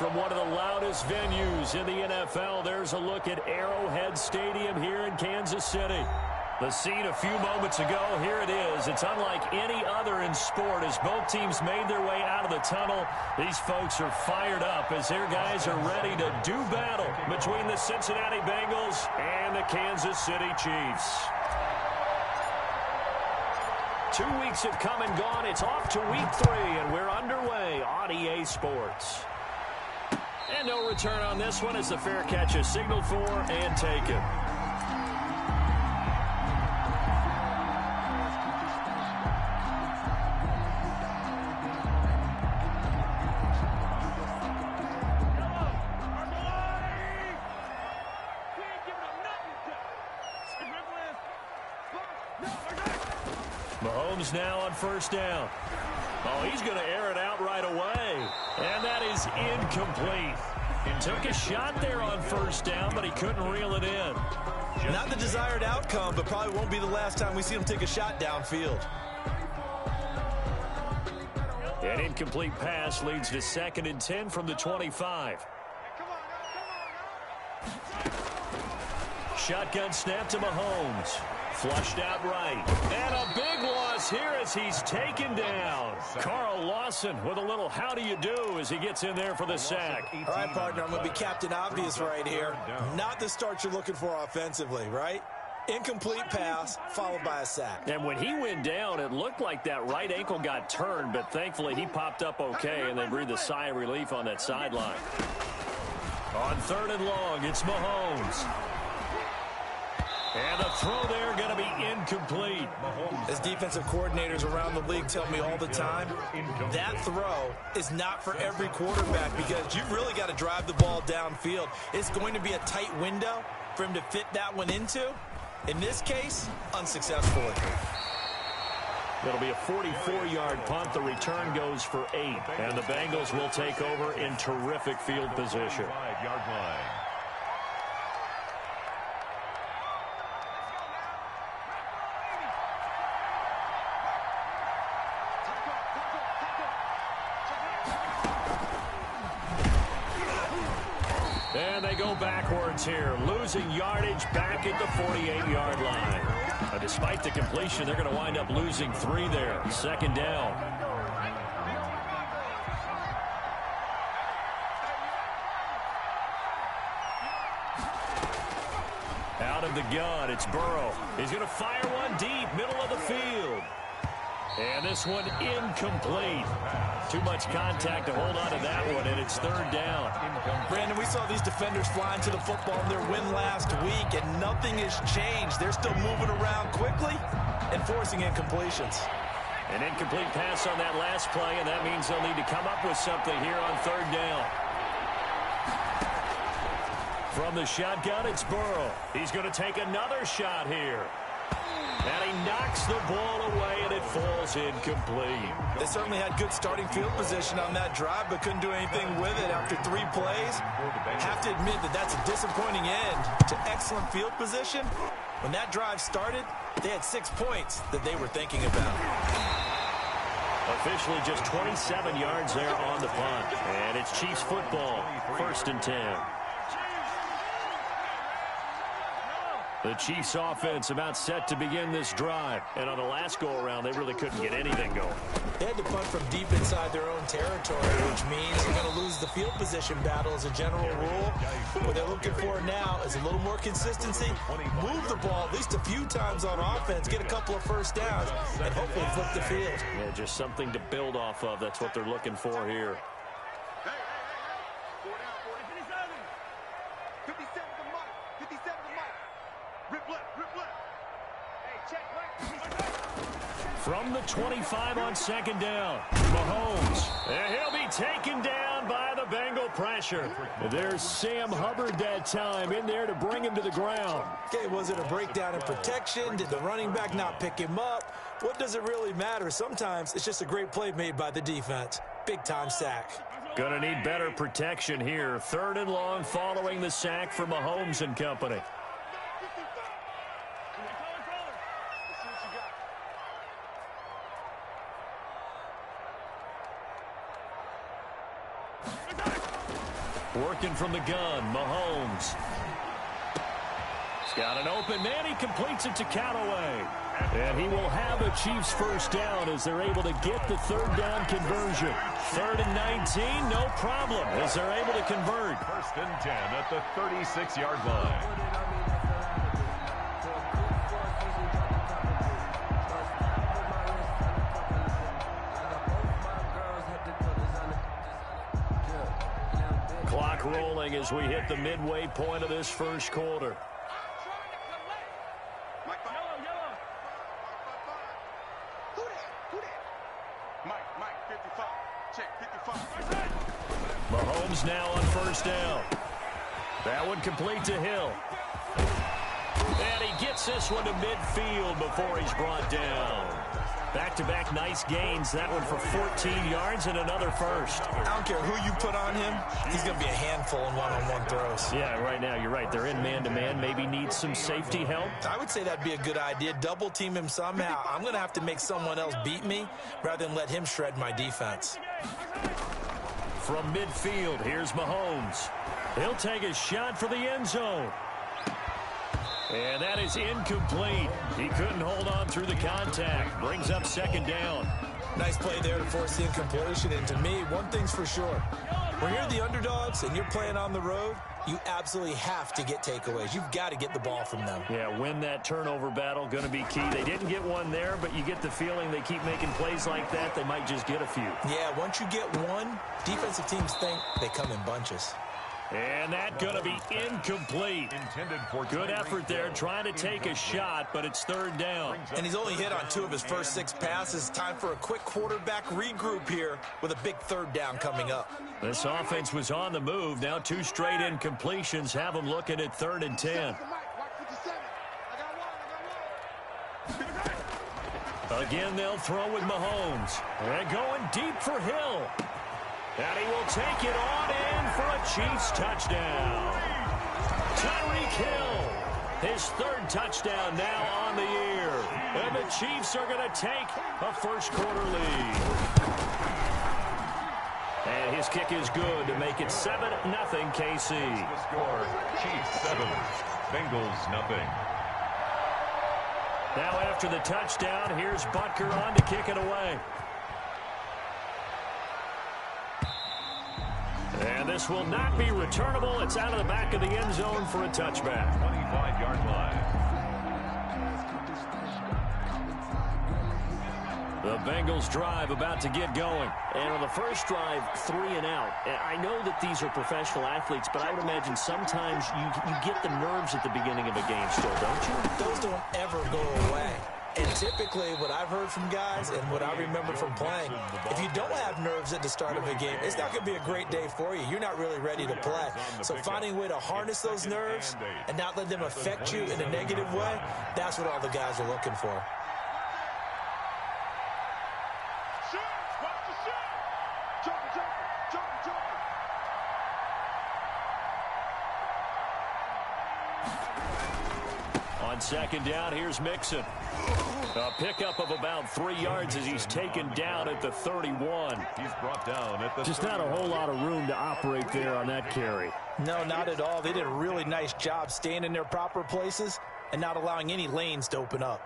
from one of the loudest venues in the NFL. There's a look at Arrowhead Stadium here in Kansas City. The scene a few moments ago, here it is. It's unlike any other in sport. As both teams made their way out of the tunnel, these folks are fired up as their guys are ready to do battle between the Cincinnati Bengals and the Kansas City Chiefs. 2 weeks have come and gone. It's off to week 3, and we're underway on EA Sports. And no return on this one as the fair catch is signaled for and taken. Mahomes now on first down. Oh, he's going to air it out right away. And that is incomplete. He took a shot there on first down, but he couldn't reel it in. Not the desired outcome, but probably won't be the last time we see him take a shot downfield. An incomplete pass leads to 2nd and 10 from the 25. Shotgun snap to Mahomes. Flushed out right. And a big loss here as he's taken down. Carl Lawson with a little how do you do as he gets in there for the sack. All right, partner, I'm going to be Captain Obvious right here. Not the start you're looking for offensively, right? Incomplete pass followed by a sack. And when he went down, it looked like that right ankle got turned, but thankfully he popped up okay, and they breathed a sigh of relief on that sideline. On 3rd and long, it's Mahomes. And the throw there going to be incomplete. As defensive coordinators around the league tell me all the time, that throw is not for every quarterback because you've really got to drive the ball downfield. It's going to be a tight window for him to fit that one into. In this case, unsuccessfully. It'll be a 44-yard punt. The return goes for 8. And the Bengals will take over in terrific field position. 5-yard line. And they go backwards here, losing yardage back at the 48-yard line. Despite the completion, they're going to wind up losing 3 there. 2nd down. Out of the gun, it's Burrow. He's going to fire one deep, middle of the field. And this one incomplete. Too much contact to hold on to that one, and it's 3rd down. Brandon, we saw these defenders flying to the football in their win last week, and nothing has changed. They're still moving around quickly and forcing incompletions. An incomplete pass on that last play, and that means they'll need to come up with something here on 3rd down. From the shotgun, it's Burrow. He's going to take another shot here. And he knocks the ball away, and it falls incomplete. They certainly had good starting field position on that drive, but couldn't do anything with it after 3 plays. Have to admit that that's a disappointing end to excellent field position. When that drive started, they had 6 points that they were thinking about. Officially just 27 yards there on the punt. And it's Chiefs football, 1st and 10. The Chiefs offense about set to begin this drive. And on the last go-around, they really couldn't get anything going. They had to punt from deep inside their own territory, which means they're going to lose the field position battle as a general rule. What they're looking for now is a little more consistency. Move the ball at least a few times on offense, get a couple of first downs, and hopefully flip the field. Yeah, just something to build off of. That's what they're looking for here. From the 25 on 2nd down, Mahomes. And he'll be taken down by the Bengal pressure. There's Sam Hubbard that time in there to bring him to the ground. Okay, was it a breakdown in protection? Did the running back not pick him up? What does it really matter? Sometimes it's just a great play made by the defense. Big-time sack. Gonna need better protection here. 3rd and long following the sack for Mahomes and company. Working from the gun, Mahomes. He's got an open man. He completes it to Callaway. And he will have a Chiefs first down as they're able to get the third down conversion. 3rd and 19, no problem as they're able to convert. 1st and 10 at the 36-yard line. Clock rolling as we hit the midway point of this first quarter. Mahomes now on first down. That one complete to Hill. And he gets this one to midfield before he's brought down. Back-to-back nice gains. That one for 14 yards and another first. I don't care who you put on him. He's going to be a handful in one-on-one throws. Yeah, right now you're right. They're in man-to-man. Maybe needs some safety help. I would say that'd be a good idea. Double team him somehow. I'm going to have to make someone else beat me rather than let him shred my defense. From midfield, here's Mahomes. He'll take a shot for the end zone. And that is incomplete. He couldn't hold on through the contact. Brings up 2nd down. Nice play there to force the incompletion. And to me, one thing's for sure. When you're the underdogs and you're playing on the road, you absolutely have to get takeaways. You've got to get the ball from them. Yeah, win that turnover battle, going to be key. They didn't get one there, but you get the feeling they keep making plays like that, they might just get a few. Yeah, once you get one, defensive teams think they come in bunches. And that's going to be incomplete. Good effort there, trying to take a shot, but it's 3rd down. And he's only hit on 2 of his first 6 passes. Time for a quick quarterback regroup here with a big 3rd down coming up. This offense was on the move. Now 2 straight incompletions have them looking at 3rd and 10. Again, they'll throw with Mahomes. And going deep for Hill. And he will take it on in for a Chiefs touchdown. Tyreek Hill, his 3rd touchdown now on the year. And the Chiefs are going to take a first-quarter lead. And his kick is good to make it 7-0 KC. The score, Chiefs 7, Bengals nothing. Now after the touchdown, here's Butker on to kick it away. And this will not be returnable. It's out of the back of the end zone for a touchback. 25-yard line. The Bengals drive about to get going. And on the first drive, 3 and out. I know that these are professional athletes, but I would imagine sometimes you get the nerves at the beginning of a game still, don't you? Those don't ever go away. And typically what I've heard from guys and what I remember from playing, if you don't have nerves at the start of a game, it's not going to be a great day for you. You're not really ready to play. So finding a way to harness those nerves and not let them affect you in a negative way, that's what all the guys are looking for. On 2nd down, here's Mixon. A pickup of about 3 yards as he's taken down at the 31. He's brought down at the Just not a whole lot of room to operate there on that carry. No, not at all. They did a really nice job staying in their proper places and not allowing any lanes to open up.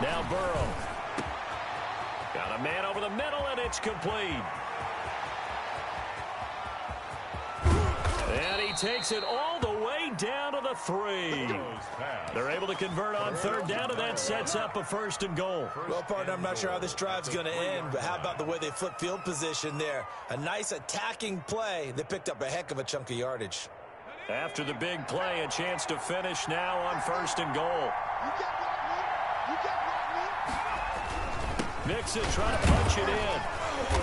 Now Burrow. Got a man over the middle, and it's complete. And he takes it all the way down to the the 3. They're able to convert on third down, and that sets up a 1st and goal. Well, partner, I'm not sure how this drive's going to end, but how about the way they flip field position there? A nice attacking play. They picked up a heck of a chunk of yardage. After the big play, a chance to finish now on 1st and goal. Mixon trying to punch it in.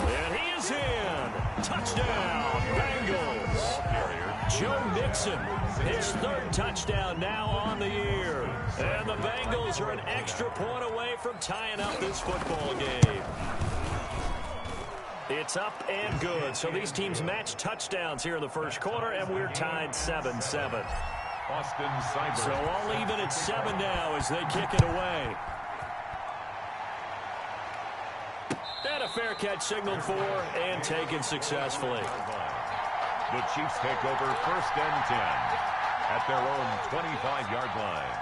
And he is in. Touchdown, Bengals. Joe Mixon, his 3rd touchdown now on the year. And the Bengals are an extra point away from tying up this football game. It's up and good. So these teams match touchdowns here in the first quarter, and we're tied 7-7. So all even at 7 now as they kick it away. And a fair catch signaled for and taken successfully. The Chiefs take over 1st and 10 at their own 25-yard line.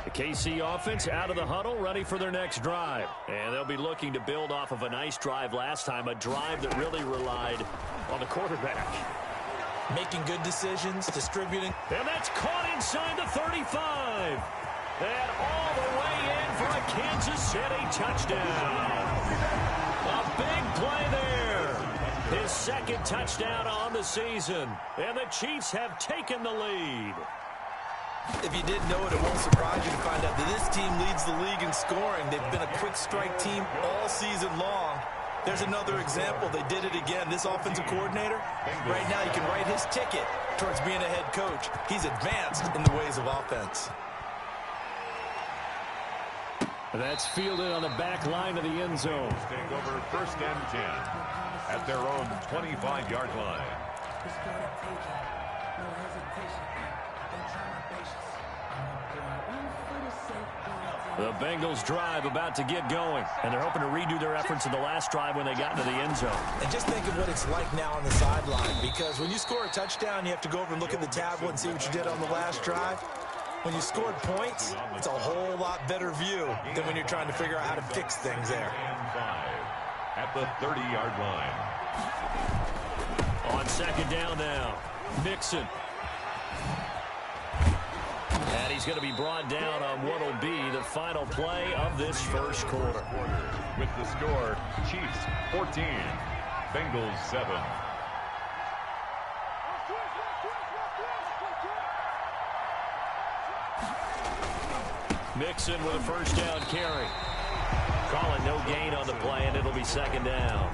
The KC offense out of the huddle, ready for their next drive. And they'll be looking to build off of a nice drive last time, a drive that really relied on the quarterback. Making good decisions, distributing. And that's caught inside the 35. And all the way in for a Kansas City touchdown. A big play there. His 2nd touchdown on the season. And the Chiefs have taken the lead. If you didn't know it, it won't surprise you to find out that this team leads the league in scoring. They've been a quick strike team all season long. There's another example. They did it again. This offensive coordinator, right now, you can write his ticket towards being a head coach. He's advanced in the ways of offense. That's fielded on the back line of the end zone. Take over 1st and 10 at their own 25-yard line. The Bengals drive about to get going, and they're hoping to redo their efforts in the last drive when they got into the end zone. And just think of what it's like now on the sideline, because when you score a touchdown, you have to go over and look at the tablet and see what you did on the last drive. When you scored points, it's a whole lot better view than when you're trying to figure out how to fix things there. And 5 at the 30-yard line. On 2nd down now, Mixon. And he's going to be brought down on what will be the final play of this first quarter. With the score, Chiefs 14, Bengals 7. Mixon with a 1st down carry. Calling no gain on the play, and it'll be 2nd down.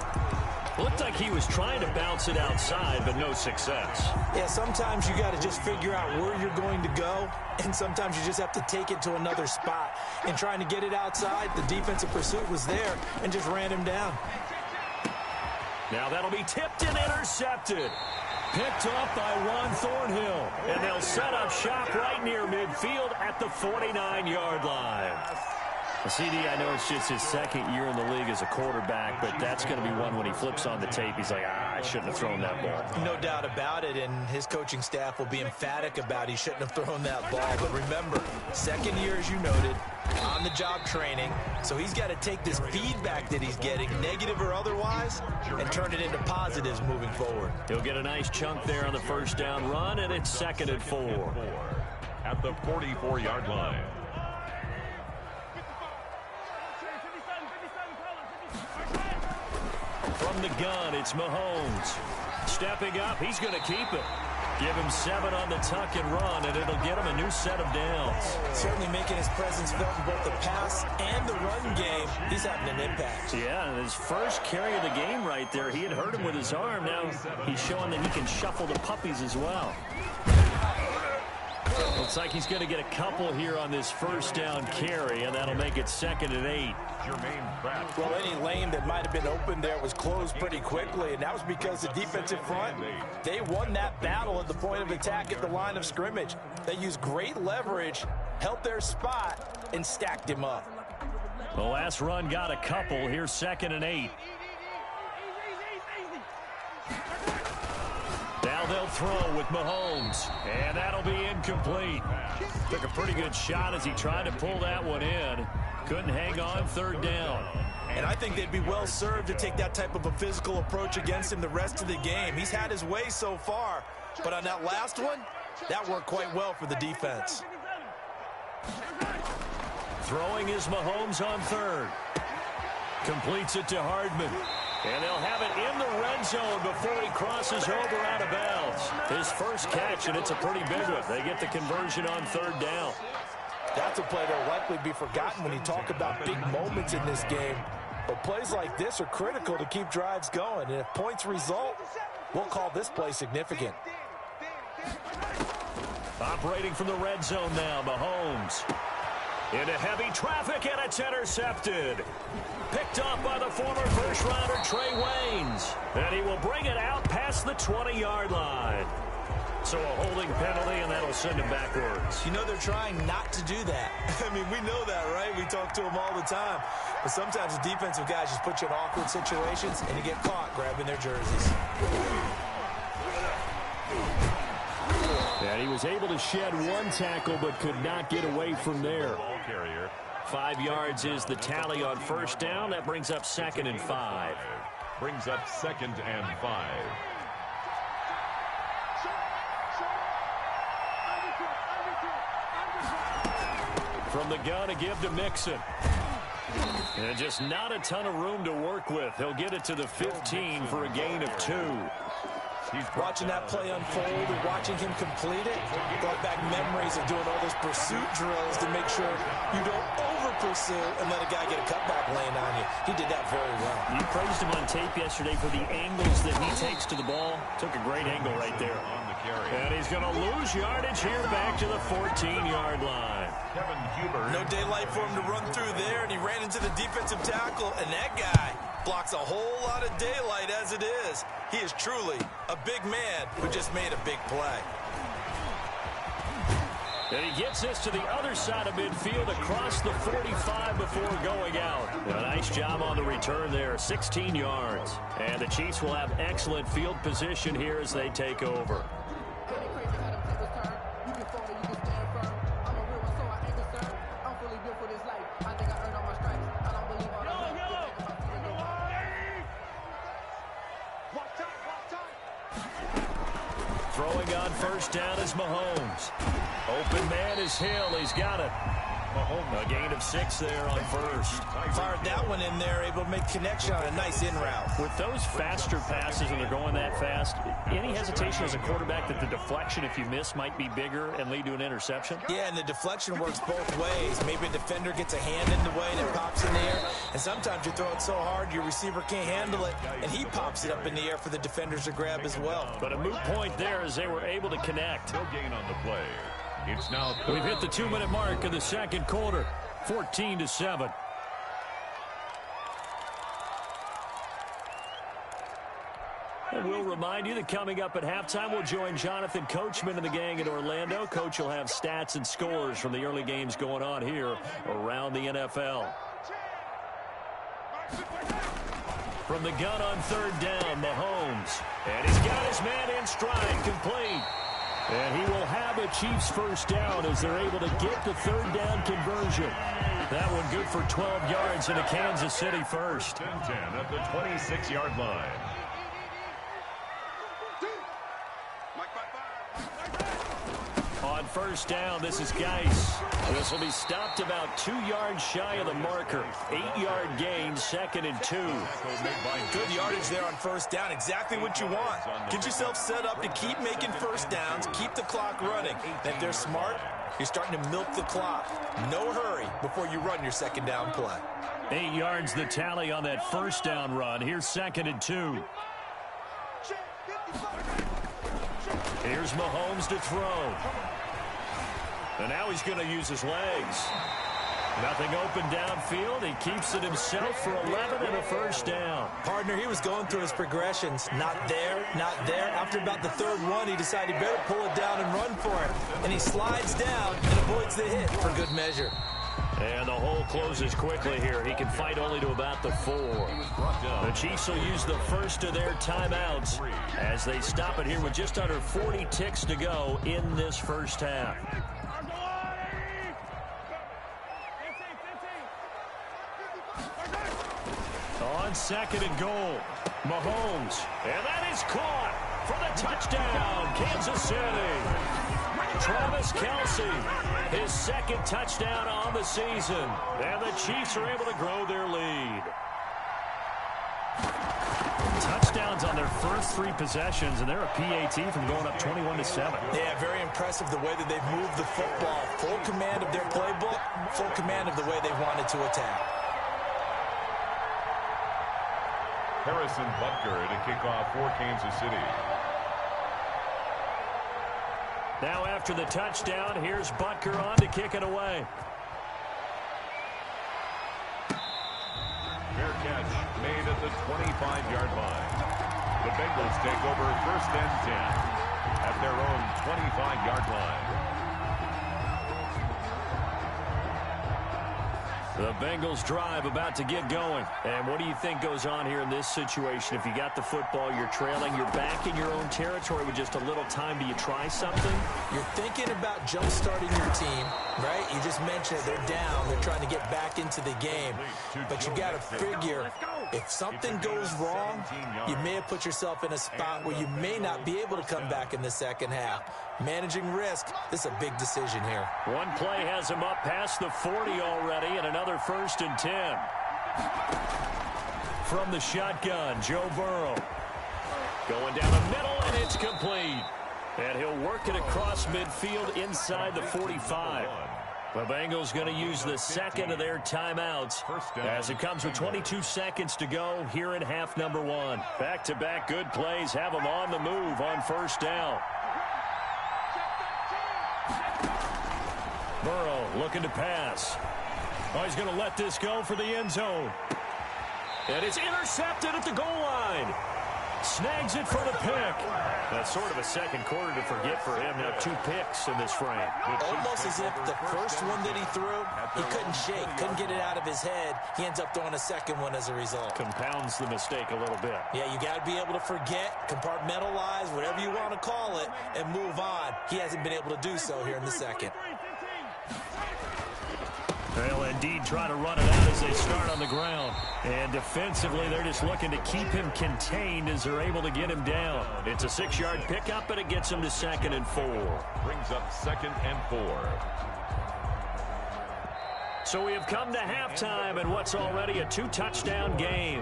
Looked like he was trying to bounce it outside, but no success. Yeah, sometimes you got to just figure out where you're going to go, and sometimes you just have to take it to another spot. And trying to get it outside, the defensive pursuit was there and just ran him down. Now that'll be tipped and intercepted. Picked off by Juan Thornhill. And they'll set up shop right near midfield at the 49-yard line. CD, I know it's just his 2nd year in the league as a quarterback, but that's going to be one when he flips on the tape. He's like, I shouldn't have thrown that ball. No doubt about it, and his coaching staff will be emphatic about he shouldn't have thrown that ball. But remember, 2nd year, as you noted, on-the-job training. So he's got to take this feedback that he's getting, negative or otherwise, and turn it into positives moving forward. He'll get a nice chunk there on the 1st down run, and it's 2nd and 4. At the 44-yard line. From the gun, it's Mahomes. Stepping up, he's going to keep it. Give him 7 on the tuck and run, and it'll get him a new set of downs. Certainly making his presence felt in both the pass and the run game. He's having an impact. Yeah, and his first carry of the game right there, he had hurt him with his arm. Now he's showing that he can shuffle the puppies as well. Looks like he's going to get a couple here on this 1st down carry, and that'll make it 2nd and 8. Well, any lane that might have been open there was closed pretty quickly, and that was because the defensive front, they won that battle at the point of attack at the line of scrimmage. They used great leverage, held their spot, and stacked him up. The last run got a couple. Here's 2nd and 8. Now they'll throw with Mahomes, and that'll be incomplete. Took a pretty good shot as he tried to pull that one in. Couldn't hang on 3rd down. And I think they'd be well served to take that type of a physical approach against him the rest of the game. He's had his way so far, but on that last one, that worked quite well for the defense. Throwing is Mahomes on third. Completes it to Hardman. And they'll have it in the red zone before he crosses over out of bounds. His first catch, and it's a pretty big one. They get the conversion on third down. That's a play that will likely be forgotten when you talk about big moments in this game. But plays like this are critical to keep drives going. And if points result, we'll call this play significant. Operating from the red zone now, Mahomes. Into heavy traffic, and it's intercepted. Picked off by the former first-rounder Trey Waynes. And he will bring it out past the 20-yard line. So a holding penalty, and that'll send him backwards. You know, they're trying not to do that. I mean, we know that, right? We talk to them all the time. But sometimes the defensive guys just put you in awkward situations, and you get caught grabbing their jerseys. And he was able to shed one tackle, but could not get away from there. 5 yards is the tally on first down. That brings up 2nd and 5. Brings up 2nd and 5. From the gun, a give to Mixon. And just not a ton of room to work with. He'll get it to the 15 for a gain of 2. He's watching that play unfold and watching him complete it. Brought back memories of doing all those pursuit drills to make sure you don't over-pursue and let a guy get a cutback lane on you. He did that very well. You praised him on tape yesterday for the angles that he takes to the ball. Took a great angle right there. On the carry. And he's going to lose yardage here back to the 14-yard line. Kevin Huber. No daylight for him to run through there, and he ran into the defensive tackle, and that guy blocks a whole lot of daylight as it is. He is truly a big man who just made a big play. And he gets this to the other side of midfield across the 45 before going out. A nice job on the return there, 16 yards. And the Chiefs will have excellent field position here as they take over. Throwing on first down is Mahomes. Open man is Hill. He's got it. Mahomes, a gain of 6 there on first. Fired that one in there, able to make connection on a nice in route. With those faster passes and they're going that fast, any hesitation as a quarterback that the deflection, if you miss, might be bigger and lead to an interception? Yeah, and the deflection works both ways. Maybe a defender gets a hand in the way and it pops in the air. And sometimes you throw it so hard your receiver can't handle it, and he pops it up in the air for the defenders to grab as well. But a moot point there as they were able to connect. No gain on the play. It's now We've hit the 2-minute mark of the second quarter, 14-7. And we'll remind you that coming up at halftime, we'll join Jonathan Coachman and the gang in Orlando. Coach will have stats and scores from the early games going on here around the NFL. From the gun on third down, Mahomes. And he's got his man in stride, complete. And he will have a Chiefs first down as they're able to get the third down conversion. That one good for 12 yards in a Kansas City first. 10-10 at the 26-yard line. On first down, this is Geis. This will be stopped about 2 yards shy of the marker. 8-yard gain, 2nd and 2. Good yardage there on first down. Exactly what you want. Get yourself set up to keep making first downs, keep the clock running. And if they're smart, you're starting to milk the clock. No hurry before you run your second down play. 8 yards the tally on that first down run. Here's 2nd and 2. Here's Mahomes to throw. And now he's going to use his legs. Nothing open downfield. He keeps it himself for 11 and a first down. Partner, he was going through his progressions. Not there, not there. After about the third one, he decided he better pull it down and run for it. And he slides down and avoids the hit for good measure. And the hole closes quickly here. He can fight only to about the 4. The Chiefs will use the first of their timeouts as they stop it here with just under 40 ticks to go in this first half. On second and goal, Mahomes. And that is caught for the touchdown, Kansas City. Travis Kelce, his second touchdown on the season. And the Chiefs are able to grow their lead. Touchdowns on their first 3 possessions, and they're a PAT from going up 21-7. Yeah, very impressive the way that they've moved the football. Full command of their playbook, full command of the way they wanted to attack. Harrison Butker to kick off for Kansas City. Now after the touchdown, here's Butker on to kick it away. Fair catch made at the 25-yard line. The Bengals take over 1st and 10 at their own 25-yard line. The Bengals drive about to get going. And what do you think goes on here in this situation? If you got the football, you're trailing, you're back in your own territory with just a little time. Do you try something? You're thinking about jump-starting your team, right? You just mentioned it. They're down. They're trying to get back into the game. But you got to figure, if something goes wrong, you may have put yourself in a spot where you may not be able to come back in the second half. Managing risk, this is a big decision here. One play has him up past the 40 already, and another 1st and 10. From the shotgun, Joe Burrow. Going down the middle, and it's complete. And he'll work it across midfield inside the 45. The Bengals going to use the second of their timeouts as it comes with 22 seconds to go here in half number 1. Back-to-back good plays have them on the move on 1st down. Burrow looking to pass. Oh, he's going to let this go for the end zone. And it's intercepted at the goal line. Snags it for the pick. That's sort of a second quarter to forget for him. Now 2 picks in this frame. Almost as if the first one that he threw, he couldn't shake, couldn't get it out of his head. He ends up throwing a second one as a result. Compounds the mistake a little bit. Yeah, you got to be able to forget, compartmentalize, whatever you want to call it, and move on. He hasn't been able to do so here in the second. They'll indeed try to run it out as they start on the ground. And defensively, they're just looking to keep him contained as they're able to get him down. It's a 6-yard pickup, and it gets him to 2nd and 4. Brings up 2nd and 4. So we have come to halftime in what's already a 2-touchdown game.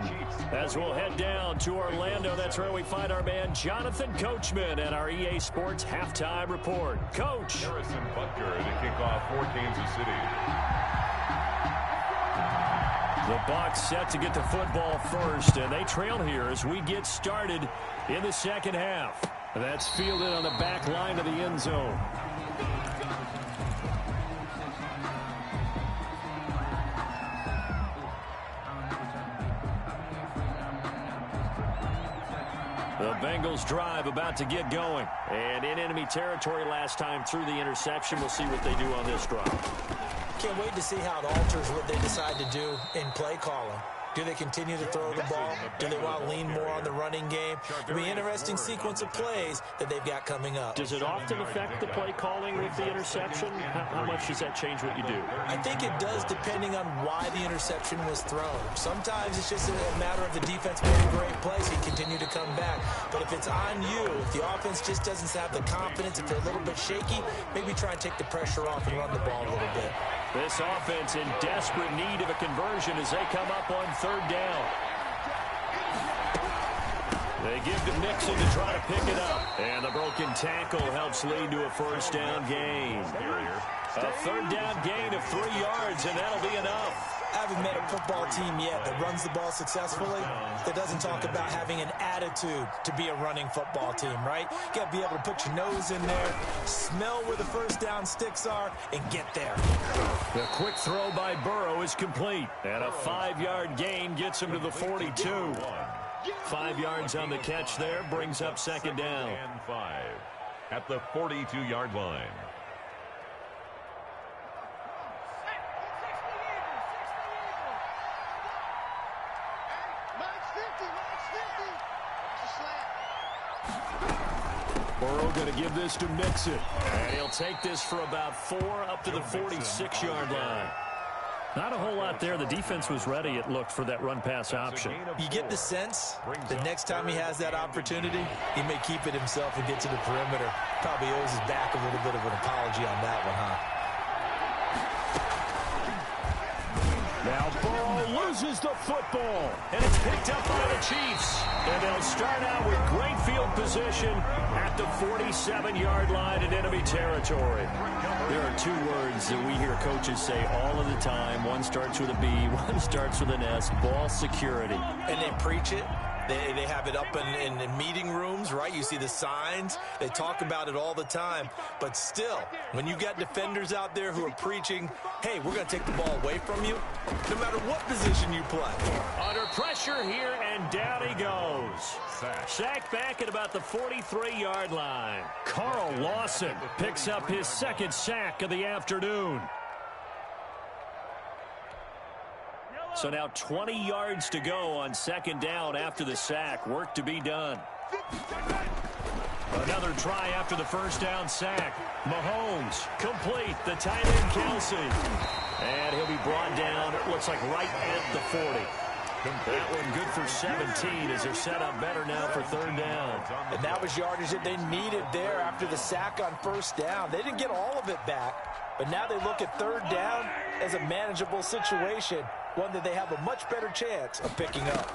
As we'll head down to Orlando, that's where we find our man Jonathan Coachman at our EA Sports Halftime Report. Coach. Harrison Butker to kick off for Kansas City. The Bucs set to get the football first, and they trail here as we get started in the second half. That's fielded on the back line of the end zone. The Bengals drive about to get going. And in enemy territory last time through the interception. We'll see what they do on this drive. Can't wait to see how it alters what they decide to do in play calling. Do they continue to throw the ball? Do they want to lean more on the running game? It'll be an interesting sequence of plays that they've got coming up. Does it often affect the play calling with the interception? How much does that change what you do? I think it does depending on why the interception was thrown. Sometimes it's just a matter of the defense made a great play, so you continue to come back. But if it's on you, if the offense just doesn't have the confidence, if they're a little bit shaky, maybe try and take the pressure off and run the ball a little bit. This offense in desperate need of a conversion as they come up on 3rd down. They give to Mixon to try to pick it up. And the broken tackle helps lead to a 1st down gain. A 3rd down gain of 3 yards, and that'll be enough. I haven't met a football team yet that runs the ball successfully, that doesn't talk about having an attitude to be a running football team, right? You got to be able to put your nose in there, smell where the 1st down sticks are, and get there. The quick throw by Burrow is complete, and a 5-yard gain gets him to the 42. 5 yards on the catch there, brings up 2nd down. And 5 at the 42-yard line. Burrow going to give this to Mixon. And he'll take this for about 4 up to the 46-yard line. Not a whole lot there. The defense was ready, it looked, for that run-pass option. You get the sense that next time he has that opportunity, he may keep it himself and get to the perimeter. Probably owes his back a little bit of an apology on that one, huh? Now Burrow loses the football, and it's picked up by the Chiefs. And they'll start out with great field position at the 47-yard line in enemy territory. There are two words that we hear coaches say all of the time. One starts with a B, one starts with an S, ball security. And they preach it. They have it up in meeting rooms, right? You see the signs. They talk about it all the time. But still, when you got defenders out there who are preaching, hey, we're going to take the ball away from you, no matter what position you play. Under pressure here, and down he goes. Sack back at about the 43-yard line. Carl Lawson picks up his second sack of the afternoon. So now 20 yards to go on second down after the sack. Work to be done. Another try after the first down sack. Mahomes complete. The tight end Kelsey. And he'll be brought down, it looks like right at the 40. That one good for 17 as they're set up better now for third down. And that was yardage that they needed there after the sack on first down. They didn't get all of it back, but now they look at third down as a manageable situation, one that they have a much better chance of picking up.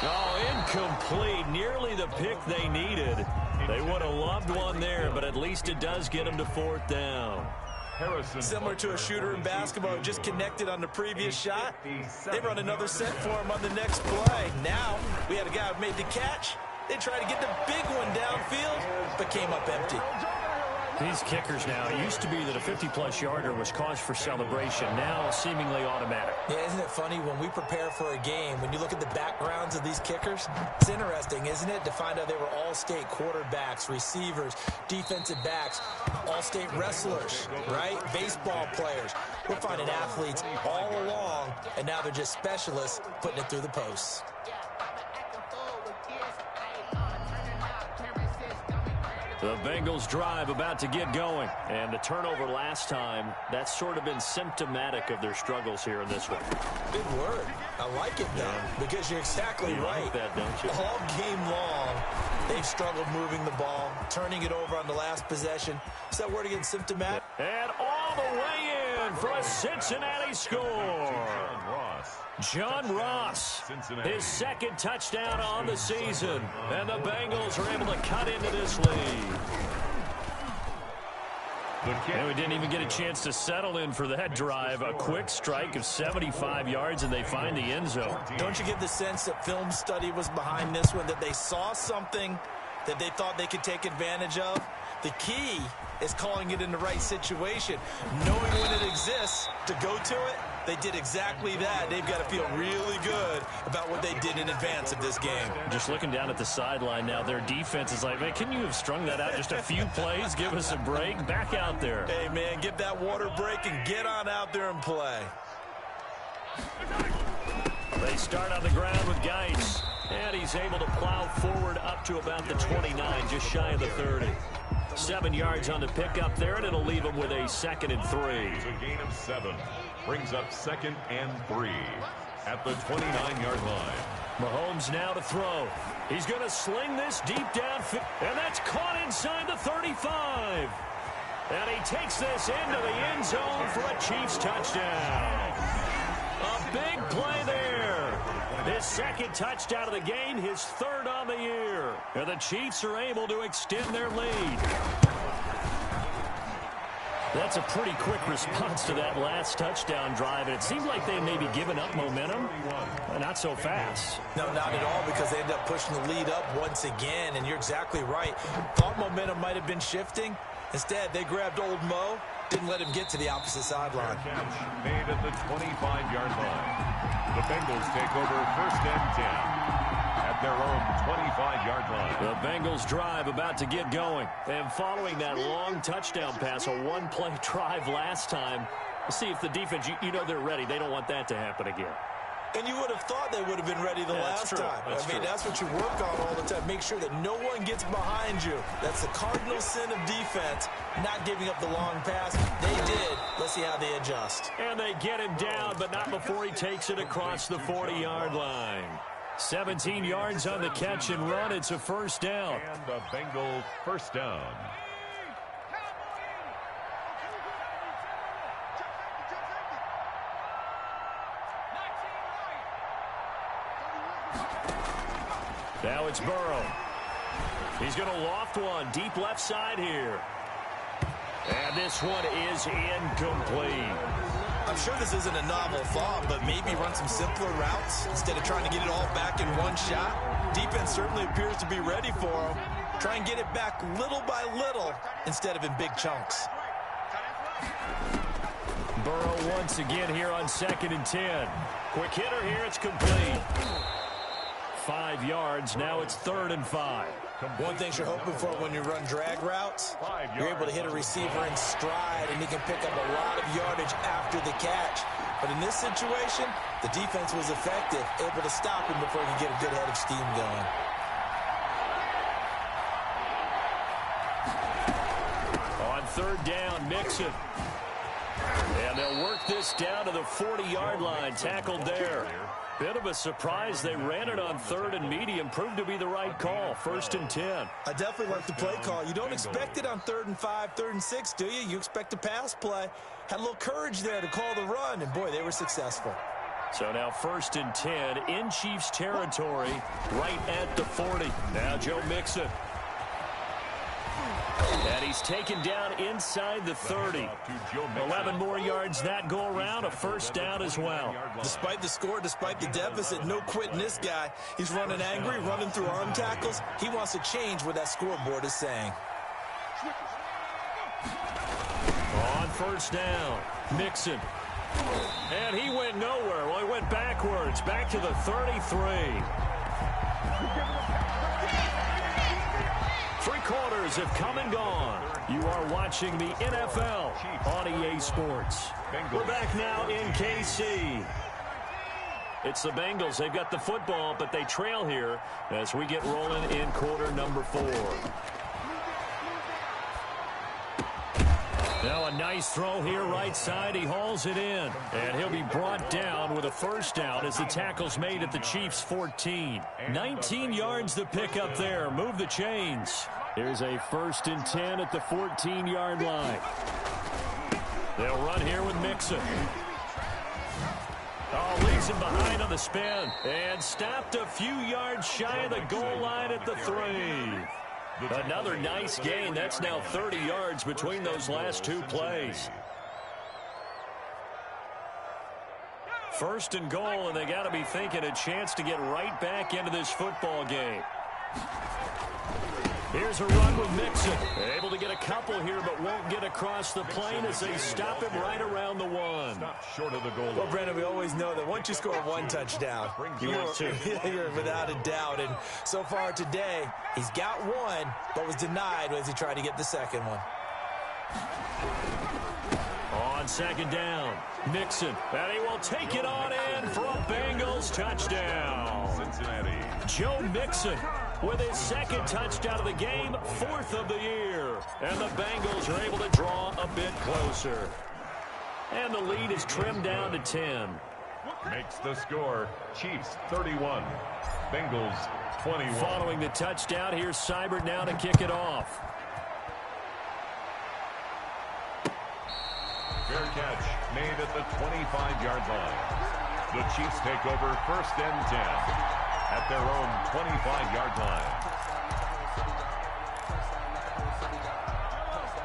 Oh, incomplete. Nearly the pick they needed. They would have loved one there, but at least it does get them to fourth down. Similar to a shooter in basketball who just connected on the previous shot. They run another set for him on the next play. Now, we had a guy who made the catch. They tried to get the big one downfield, but came up empty. These kickers now, it used to be that a 50-plus yarder was cause for celebration. Now, seemingly automatic. Yeah, isn't it funny when we prepare for a game, when you look at the backgrounds of these kickers, it's interesting, isn't it, to find out they were all-state quarterbacks, receivers, defensive backs, all-state wrestlers, right? Baseball players. We're finding athletes all along, and now they're just specialists putting it through the posts. The Bengals drive about to get going. And the turnover last time, that's sort of been symptomatic of their struggles here in this one. Big word. I like it, though, because you're exactly right. Like that, don't you? All game long, they've struggled moving the ball, turning it over on the last possession. Is that word again, symptomatic? And all the way in for a Cincinnati score. John Ross, his second touchdown on the season. And the Bengals are able to cut into this lead. And we didn't even get a chance to settle in for that drive. A quick strike of 75 yards, and they find the end zone. Don't you get the sense that film study was behind this one, that they saw something that they thought they could take advantage of? The key is calling it in the right situation, knowing when it exists to go to it. They did exactly that. They've got to feel really good about what they did in advance of this game. Just looking down at the sideline now, their defense is like, man, can you have strung that out just a few plays? Give us a break. Back out there. Hey, man, give that water break and get on out there and play. They start on the ground with Geis, and he's able to plow forward up to about the 29, just shy of the 30. 7 yards on the pickup there, and it'll leave him with a 2nd and 3. It's a gain of 7. Brings up 2nd and 3 at the 29-yard line. Mahomes now to throw. He's going to sling this deep downfield, and that's caught inside the 35. And he takes this into the end zone for a Chiefs touchdown. A big play there. His second touchdown of the game, his 3rd on the year. And the Chiefs are able to extend their lead. That's a pretty quick response to that last touchdown drive. And it seemed like they may be giving up momentum. Not so fast. No, not at all, because they end up pushing the lead up once again. And you're exactly right. Thought momentum might have been shifting. Instead, they grabbed old Mo, didn't let him get to the opposite sideline. Made at the 25-yard line. The Bengals take over 1st and 10 at their own 25-yard line. The Bengals drive about to get going. And following that long touchdown pass, a one-play drive last time, we'll see if the defense, you know they're ready. They don't want that to happen again. And you would have thought they would have been ready the last time. That's what you work on all the time. Make sure that no one gets behind you. That's the cardinal sin of defense, not giving up the long pass. They did. Let's see how they adjust. And they get him down, but not before he takes it across the 40-yard line. 17 yards on the catch and run. It's a first down. And the Bengals first down. Now it's Burrow. He's going to loft one deep left side here. And this one is incomplete. I'm sure this isn't a novel thought, but maybe run some simpler routes instead of trying to get it all back in one shot. Defense certainly appears to be ready for him. Try and get it back little by little instead of in big chunks. Burrow once again here on 2nd and 10. Quick hitter here. It's complete. 5 yards. Now it's 3rd and 5. One thing you're hoping for when you run drag routes, you're able to hit a receiver in stride, and he can pick up a lot of yardage after the catch. But in this situation, the defense was effective, able to stop him before he could get a good head of steam going. On 3rd down, Mixon. And they'll work this down to the 40-yard line. Tackled there. Bit of a surprise. They ran it on 3rd and medium. Proved to be the right call. 1st and 10. I definitely like the play call. You don't expect it on 3rd and 5, 3rd and 6, do you? You expect a pass play. Had a little courage there to call the run, and boy, they were successful. So now 1st and 10 in Chiefs territory, right at the 40. Now Joe Mixon. And he's taken down inside the 30. 11 more yards that go around, a first down as well. Despite the score, despite the deficit, no quitting this guy. He's running angry, running through arm tackles. He wants to change what that scoreboard is saying. On 1st down, Mixon. And he went nowhere. Well, he went backwards, back to the 33. 3 quarters have come and gone. You are watching the NFL on EA Sports. We're back now in KC. It's the Bengals. They've got the football, but they trail here as we get rolling in quarter number 4. Now a nice throw here right side. He hauls it in. And he'll be brought down with a first down as the tackle's made at the Chiefs' 14. 19 yards to pick up there. Move the chains. Here's a 1st and 10 at the 14-yard line. They'll run here with Mixon. Oh, leaves him behind on the spin. And stopped a few yards shy of the goal line at the 3. Another nice gain. That's now 30 yards between those last 2 plays. 1st and goal, and they got to be thinking a chance to get right back into this football game. Here's a run with Mixon. Able to get a couple here, but won't get across the plane as they stop him right around the 1. Stop short of the goal. Well, Brandon, we always know that once you score 1 touchdown, you're without a doubt. And so far today, he's got 1, but was denied as he tried to get the second one. On 2nd down, Mixon. And he will take it on in for a Bengals touchdown. Cincinnati. Joe Mixon with his 2nd touchdown of the game, 4th of the year. And the Bengals are able to draw a bit closer. And the lead is trimmed down to 10. Makes the score Chiefs 31, Bengals 21. Following the touchdown, here's Seibert now to kick it off. Fair catch made at the 25-yard line. The Chiefs take over 1st and 10 at their own 25-yard line.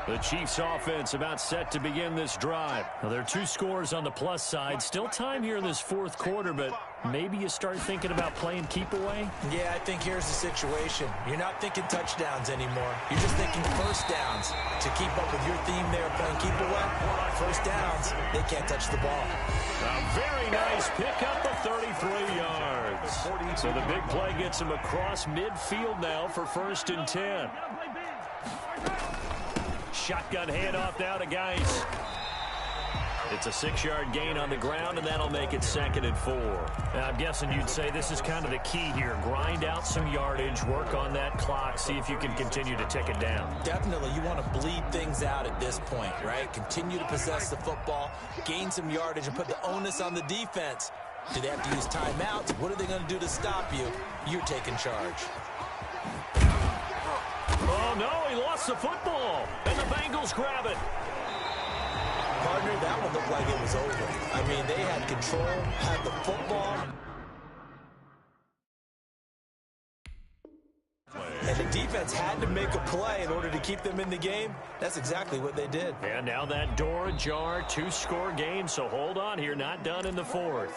The Chiefs offense about set to begin this drive. Now, there are 2 scores on the plus side. Still time here in this 4th quarter, but maybe you start thinking about playing keep away? Yeah, I think here's the situation. You're not thinking touchdowns anymore. You're just thinking first downs. To keep up with your theme there, playing keep away, first downs, they can't touch the ball. A very nice pickup of 33 yards. So the big play gets him across midfield now for 1st and 10. Shotgun handoff now to Geis. It's a 6-yard gain on the ground, and that'll make it 2nd and 4. Now, I'm guessing you'd say this is kind of the key here. Grind out some yardage, work on that clock, see if you can continue to tick it down. Definitely, you want to bleed things out at this point, right? Continue to possess the football, gain some yardage, and put the onus on the defense. Do they have to use timeouts? What are they going to do to stop you? You're taking charge. Oh, no, he lost the football, and the Bengals grab it. Partner, that one looked like it was over. I mean, they had control, had the football. And the defense had to make a play in order to keep them in the game. That's exactly what they did. And now that door ajar, 2-score game, so hold on here, not done in the 4th.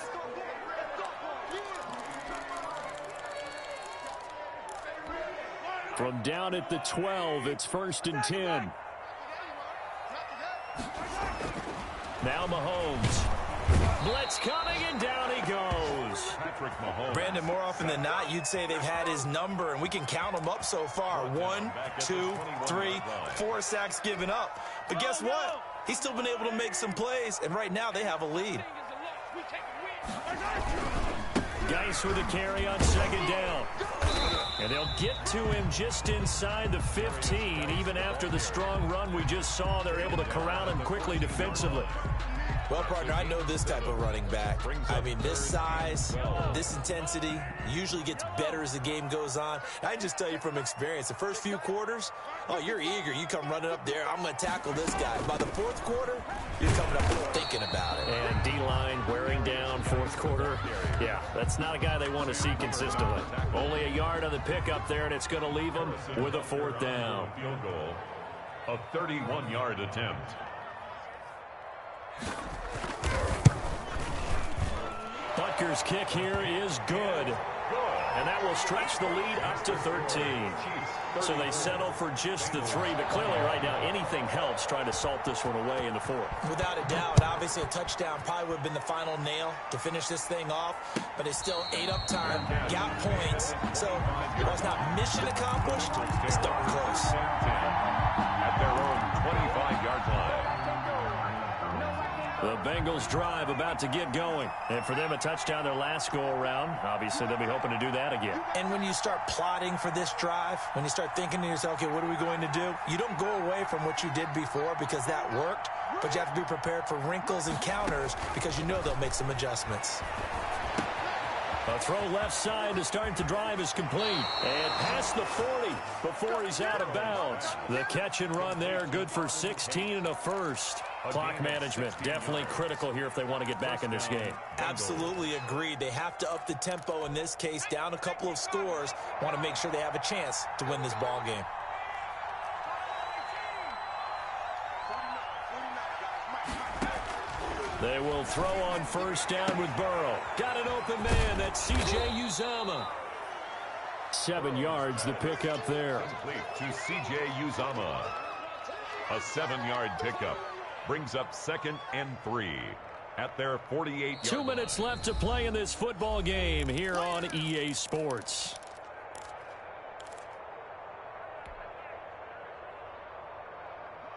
From down at the 12, it's 1st and 10. Now Mahomes. Blitz coming, and down he goes. Patrick Mahomes. Brandon, more often than not, you'd say they've had his number, and we can count them up so far. 1, 2, 3, 4 sacks given up. But guess what? He's still been able to make some plays, and right now they have a lead. Geis with a carry on 2nd down. And they'll get to him just inside the 15. Even after the strong run we just saw, they're able to corral him quickly defensively. Well, partner, I know this type of running back. I mean, this size, this intensity usually gets better as the game goes on. I can just tell you from experience, the first few quarters, oh, you're eager. You come running up there, I'm going to tackle this guy. By the 4th quarter, you're coming up thinking about it. And D-line wearing down 4th quarter. Yeah, that's not a guy they want to see consistently. Only a yard on the pickup there, and it's going to leave them with a 4th down. Field goal, a 31-yard attempt. Butker's kick here is good. And that will stretch the lead up to 13. So they settle for just the 3, but clearly right now anything helps trying to salt this one away in the 4th. Without a doubt, obviously a touchdown probably would have been the final nail to finish this thing off, but it's still ate up time, got points. So while it's not mission accomplished, it's darn close. At their own 25-yard line. The Bengals drive about to get going. And for them, a touchdown their last go-around. Obviously, they'll be hoping to do that again. And when you start plotting for this drive, when you start thinking to yourself, okay, what are we going to do? You don't go away from what you did before because that worked, but you have to be prepared for wrinkles and counters because you know they'll make some adjustments. A throw left side to start the drive is complete. And past the 40 before he's out of bounds. The catch and run there, good for 16 and a first. Clock management, definitely critical here if they want to get back in this game. Absolutely agreed. They have to up the tempo in this case, down a couple of scores. Want to make sure they have a chance to win this ball game. They will throw on 1st down with Burrow. Got an open man. That's C.J. Uzomah. 7 yards, the pickup there. Complete to C.J. Uzomah. A 7-yard pickup brings up 2nd and 3 at their 48-yard 2 minutes left to play in this football game here on EA Sports.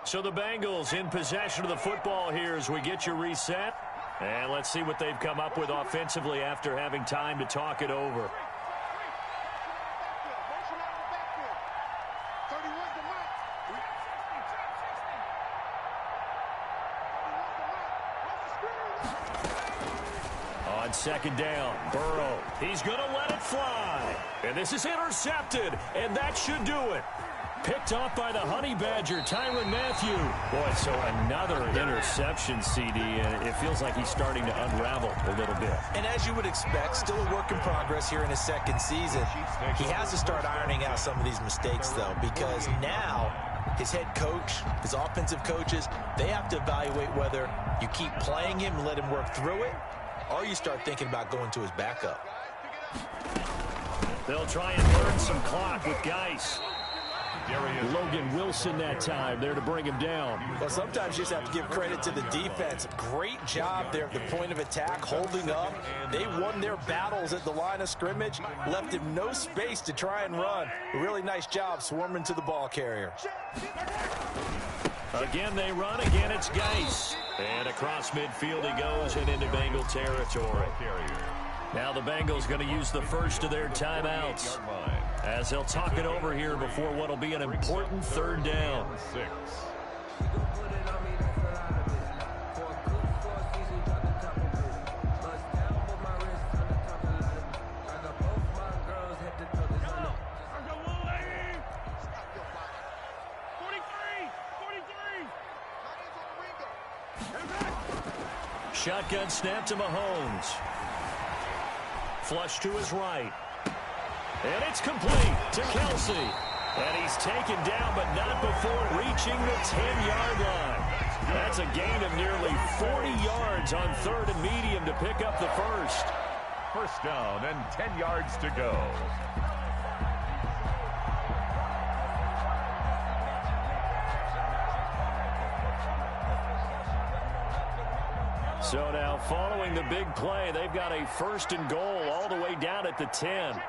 So the Bengals in possession of the football here as we get you reset. And let's see what they've come up with offensively after having time to talk it over. On 2nd down, Burrow. He's going to let it fly. And this is intercepted, and that should do it. Picked off by the Honey Badger, Tyrann Mathieu. Boy, so another interception, CD, and it feels like he's starting to unravel a little bit. And as you would expect, still a work in progress here in his 2nd season. He has to start ironing out some of these mistakes, though, because now his head coach, his offensive coaches, they have to evaluate whether you keep playing him and let him work through it, or you start thinking about going to his backup. They'll try and burn some clock with Geis. Logan Wilson that time there to bring him down. Well, sometimes you just have to give credit to the defense. Great job there at the point of attack, holding up. They won their battles at the line of scrimmage, left him no space to try and run. A really nice job swarming to the ball carrier. Again, they run. Again, it's Geis. And across midfield he goes and into Bengal territory. Now the Bengals going to use the first of their timeouts as they'll talk it over here before what will be an important 3rd down. Shotgun snap to Mahomes. Flush to his right. And it's complete to Kelsey. And he's taken down, but not before reaching the 10-yard line. That's a gain of nearly 40 yards on 3rd and medium to pick up the first. First down and 10 yards to go. So now following the big play, they've got a 1st and goal all the way down at the 10.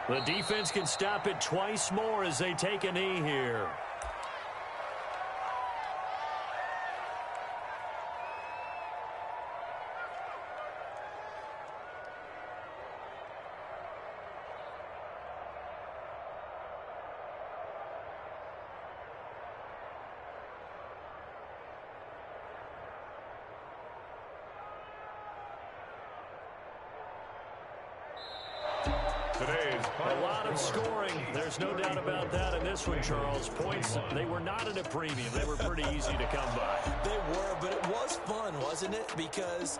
The defense can stop it twice more as they take a knee here. A lot of scoring. There's no doubt about that in this one, Charles. Points, they were not at a premium. They were pretty easy to come by. They were, but it was fun, wasn't it? Because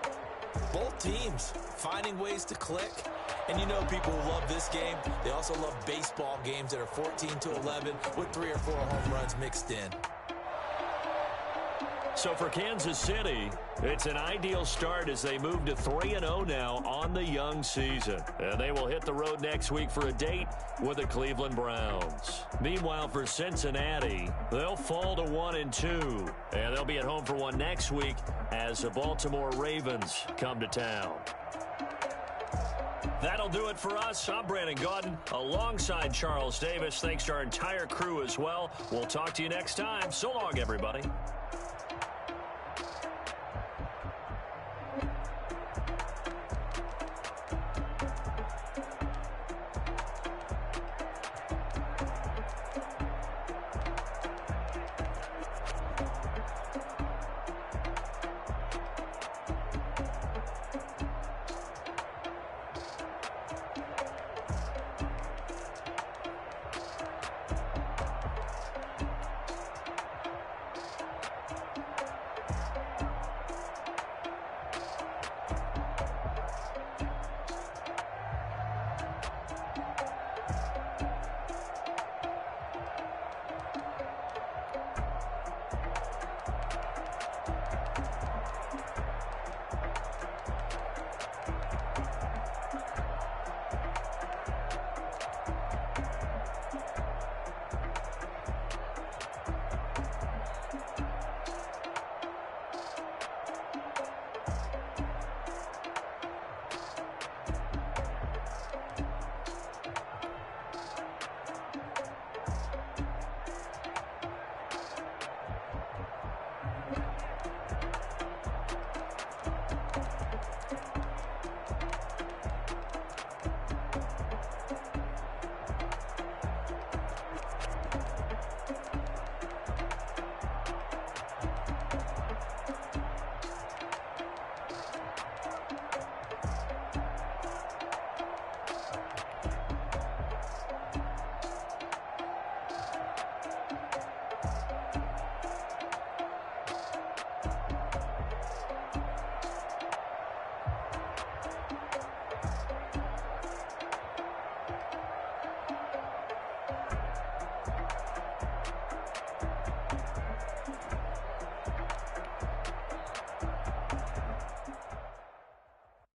both teams finding ways to click. And you know people who love this game, they also love baseball games that are 14-11 with 3 or 4 home runs mixed in. So for Kansas City, it's an ideal start as they move to 3-0 now on the young season. And they will hit the road next week for a date with the Cleveland Browns. Meanwhile, for Cincinnati, they'll fall to 1-2. And they'll be at home for one next week as the Baltimore Ravens come to town. That'll do it for us. I'm Brandon Gaudin alongside Charles Davis. Thanks to our entire crew as well. We'll talk to you next time. So long, everybody.